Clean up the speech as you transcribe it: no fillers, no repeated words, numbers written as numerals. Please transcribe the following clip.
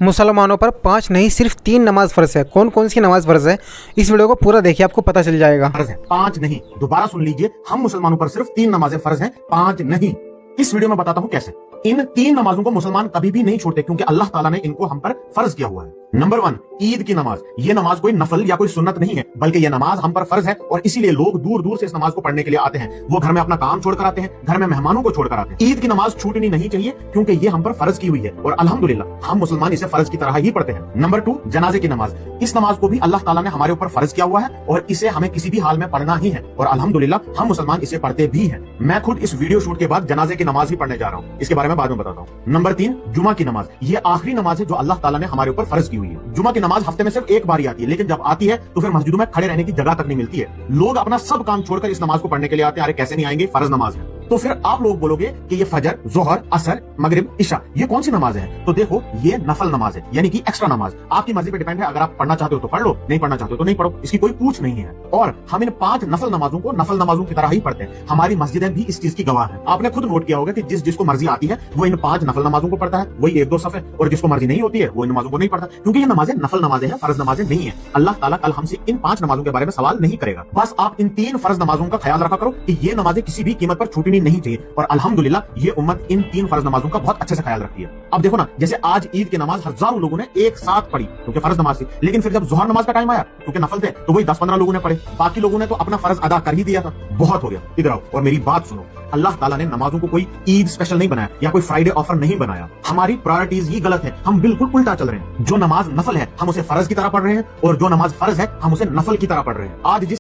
मुसलमानों पर 5 नहीं सिर्फ 3 नमाज फ़र्ज़ है। कौन कौन सी नमाज फ़र्ज़ है, इस वीडियो को पूरा देखिए, आपको पता चल जाएगा। फर्ज है 5 नहीं, दोबारा सुन लीजिए, हम मुसलमानों पर सिर्फ 3 नमाजें फर्ज हैं, 5 नहीं। इस वीडियो में बताता हूं कैसे। इन 3 नमाजों को मुसलमान कभी भी नहीं छोड़ते, क्योंकि अल्लाह ताला ने इनको हम पर फर्ज किया हुआ है। नंबर 1, ईद की नमाज। ये नमाज कोई नफल या कोई सुन्नत नहीं है, बल्कि ये नमाज हम पर फर्ज है, और इसीलिए लोग दूर दूर से इस नमाज को पढ़ने के लिए आते हैं। वो घर में अपना काम छोड़कर आते हैं, घर में मेहमानों को छोड़कर आते हैं। ईद की नमाज छूटनी नहीं चाहिए, क्योंकि ये हम पर फर्ज की हुई है, और अल्हम्दुलिल्लाह हम मुसलमान इसे फर्ज की तरह ही पढ़ते हैं। नंबर 2, जनाजे की नमाज। इस नमाज को भी अल्लाह ताला ने हमारे ऊपर फर्ज किया हुआ है, और इसे हमें किसी भी हाल में पढ़ना ही है, और अल्हम्दुलिल्लाह हम मुसलमान इसे पढ़ते भी हैं। मैं खुद इस वीडियो शूट के बाद जनाजे की नमाज ही पढ़ने जा रहा हूँ, इसके बारे में बाद में बताता हूँ। नंबर 3, जुमा की नमाज। ये आखिरी नमाज है जो अल्लाह ताला ने हमारे ऊपर फर्ज की हुई है। जुमा की नमाज हफ्ते में सिर्फ एक बार ही आती है, लेकिन जब आती है तो फिर मस्जिदों में खड़े रहने की जगह तक नहीं मिलती है। लोग अपना सब काम छोड़कर इस नमाज को पढ़ने के लिए आते हैं। अरे कैसे नहीं आएंगे, फर्ज नमाज है। तो फिर आप लोग बोलोगे कि ये फजर, जोहर, असर, मगरिब, इशा ये कौन सी नमाज है? तो देखो, ये नफल नमाज है, यानी कि एक्स्ट्रा नमाज। आपकी मर्जी पे डिपेंड है, अगर आप पढ़ना चाहते हो तो पढ़ लो, नहीं पढ़ना चाहते हो तो नहीं पढ़ो, इसकी कोई पूछ नहीं है। और हम इन 5 नफल नमाजों को नफल नमाजों की तरह ही पढ़ते हैं। हमारी मस्जिदें भी इस चीज की गवाह है। आपने खुद नोट किया होगा कि जिसको मर्जी आती है वो इन 5 नफल नमाजों को पढ़ता है, वही 1-2 सफ़े, और जिसको मर्जी नहीं होती है वो इन नमाजों को नहीं पढ़ता, क्योंकि ये नमाजें नफल नमाजें हैं, फर्ज नमाजें नहीं है। अल्लाह ताला कल हमसे इन 5 नमाजों के बारे में सवाल नहीं करेगा। बस आप इन 3 फर्ज नमाजों का ख्याल रखा करो कि ये नमाजें किसी भी कीमत पर छूटनी नहीं चाहिए, और अल्हम्दुलिल्लाह ये उम्मत इन 3 फर्ज नमाजों का बहुत अच्छे से ख्याल रखती है। अब देखो ना, जैसे आज ईद की नमाज हजारों लोगों ने एक साथ पढ़ी क्योंकि फर्ज नमाज थी, लेकिन फिर जब जोहर नमाज का टाइम आया क्योंकि नफल थे तो वही 10-15 लोगों ने पढ़े, बाकी लोगों ने तो अपना फर्ज अदा कर ही दिया था। बहुत हो गया, इधर आओ और मेरी बात सुनो। अल्लाह ताला ने नमाजों को कोई ईद स्पेशल नहीं बनाया या कोई फ्राइडे ऑफर नहीं बनाया। हमारी प्रायोरिटीज ही गलत है, हम बिल्कुल उल्टा चल रहे हैं। जो नमाज नफल है हम उसे फर्ज की तरह पढ़ रहे हैं, और जो नमाज फर्ज है हम उसे नफल की तरह पढ़ रहे हैं। आज जिस